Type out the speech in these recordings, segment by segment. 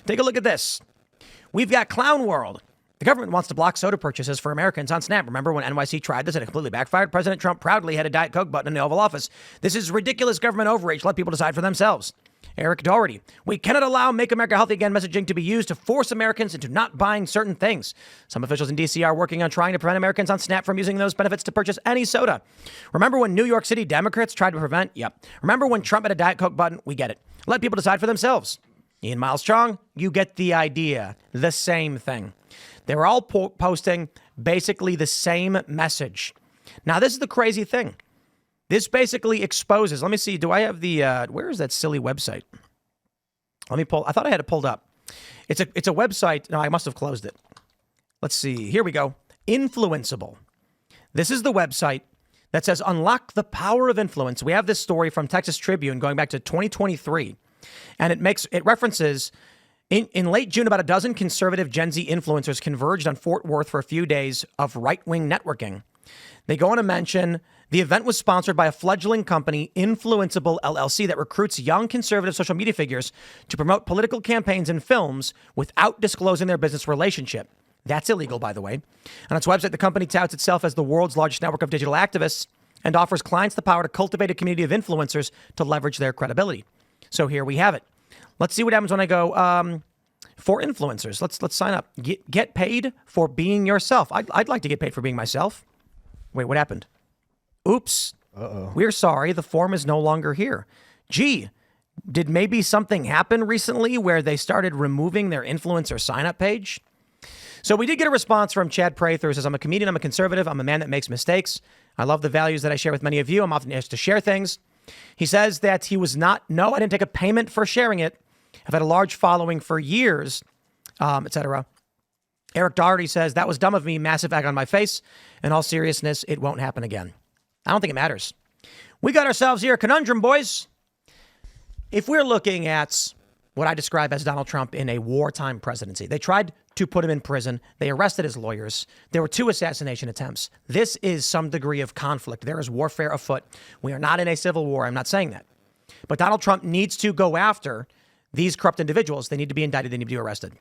Take a look at this. We've got ClownWorld. The government wants to block soda purchases for Americans on Snap. Remember when NYC tried this and it completely backfired? President Trump proudly had a Diet Coke button in the Oval Office. This is ridiculous government overreach. Let people decide for themselves. Eric Doherty. We cannot allow Make America Healthy Again messaging to be used to force Americans into not buying certain things. Some officials in D.C. are working on trying to prevent Americans on Snap from using those benefits to purchase any soda. Remember when New York City Democrats tried to prevent? Yep. Remember when Trump had a Diet Coke button? We get it. Let people decide for themselves. Ian Miles Strong, you get the idea. The same thing. They were all posting basically the same message. Now, this is the crazy thing. This basically exposes. Let me see. Do I have the, where is that silly website? Let me pull. I thought I had it pulled up. It's a website. No, I must have closed it. Let's see. Here we go. Influenceable. This is the website that says unlock the power of influence. We have this story from Texas Tribune going back to 2023. And it references in late June, about a dozen conservative Gen Z influencers converged on Fort Worth for a few days of right-wing networking. They go on to mention the event was sponsored by a fledgling company, Influenceable LLC, that recruits young conservative social media figures to promote political campaigns and films without disclosing their business relationship. That's illegal, by the way. On its website, the company touts itself as the world's largest network of digital activists and offers clients the power to cultivate a community of influencers to leverage their credibility. So here we have it. Let's see what happens when I go for influencers. Let's sign up. Get paid for being yourself. I'd like to get paid for being myself. Wait, what happened? Oops. Uh-oh. We're sorry. The form is no longer here. Gee, did maybe something happen recently where they started removing their influencer sign-up page? So we did get a response from Chad Prather, who says, I'm a comedian, I'm a conservative, I'm a man that makes mistakes. I love the values that I share with many of you. I'm often asked to share things. He says that he was no, I didn't take a payment for sharing it. I've had a large following for years, etc. Eric Doherty says, that was dumb of me, massive egg on my face. In all seriousness, it won't happen again. I don't think it matters. We got ourselves here a conundrum, boys. If we're looking at what I describe as Donald Trump in a wartime presidency, they tried to put him in prison. They arrested his lawyers. There were 2 assassination attempts. This is some degree of conflict. There is warfare afoot. We are not in a civil war. I'm not saying that. But Donald Trump needs to go after these corrupt individuals. They need to be indicted. They need to be arrested.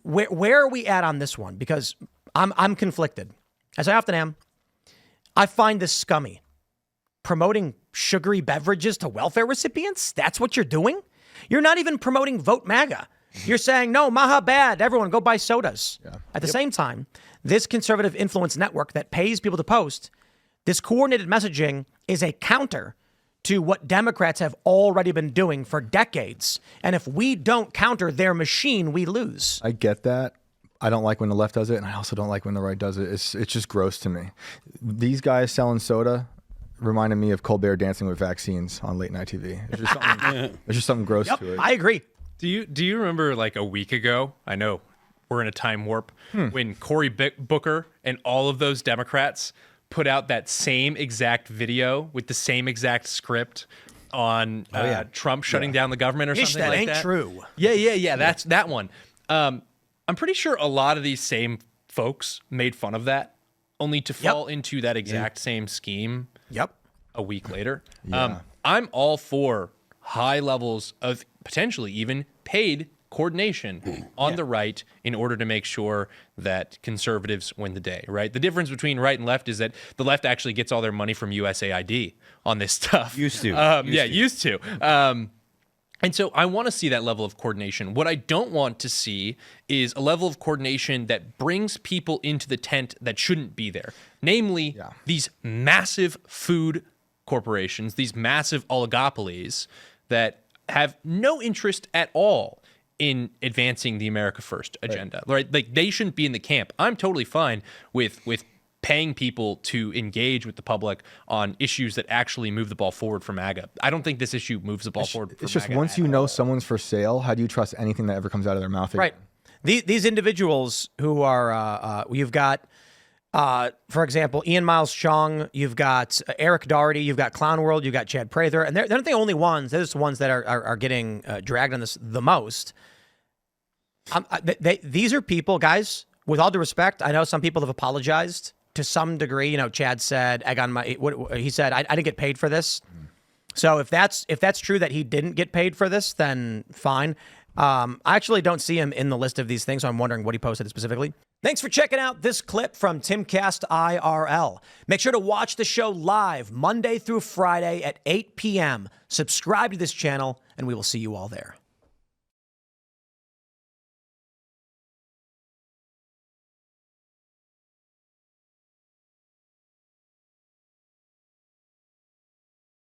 Where are we at on this one? Because I'm conflicted, as I often am. I find this scummy. Promoting sugary beverages to welfare recipients? That's what you're doing? You're not even promoting Vote MAGA. You're saying, no, MAHA bad. Everyone go buy sodas. Yeah. At the same time, this conservative influence network that pays people to post, this coordinated messaging is a counter to what Democrats have already been doing for decades. And if we don't counter their machine, we lose. I get that. I don't like when the left does it, and I also don't like when the right does it. It's just gross to me. These guys selling soda reminded me of Colbert dancing with vaccines on late night TV. There's just something gross to it. I agree. Do you remember like a week ago? I know we're in a time warp when Cory Booker and all of those Democrats put out that same exact video with the same exact script on Trump shutting down the government or something like that. That ain't true. Yeah. That's that one. I'm pretty sure a lot of these same folks made fun of that, only to fall into that exact same scheme. A week later. I'm all for high levels of potentially even paid coordination on the right in order to make sure that conservatives win the day, right? The difference between right and left is that the left actually gets all their money from USAID on this stuff. Used to. Used to. And so I want to see that level of coordination. What I don't want to see is a level of coordination that brings people into the tent that shouldn't be there. Namely, these massive food corporations, these massive oligopolies that have no interest at all in advancing the America First agenda, right? Like they shouldn't be in the camp. I'm totally fine with paying people to engage with the public on issues that actually move the ball forward for MAGA. I don't think this issue moves the ball forward for It's just MAGA once you know someone's for sale, how do you trust anything that ever comes out of their mouth again? Right. These individuals who are, you've got, for example, Ian Miles Chong, you've got Eric Doherty, you've got ClownWorld, you've got Chad Prather, and they're not the only ones. They're just the ones that are getting dragged on this the most. These are people, guys, with all due respect, I know some people have apologized to some degree. You know, Chad said, he said, I didn't get paid for this. So if that's true that he didn't get paid for this, then fine. I actually don't see him in the list of these things, so I'm wondering what he posted specifically. Thanks for checking out this clip from Timcast IRL. Make sure to watch the show live Monday through Friday at 8 p.m. Subscribe to this channel, and we will see you all there.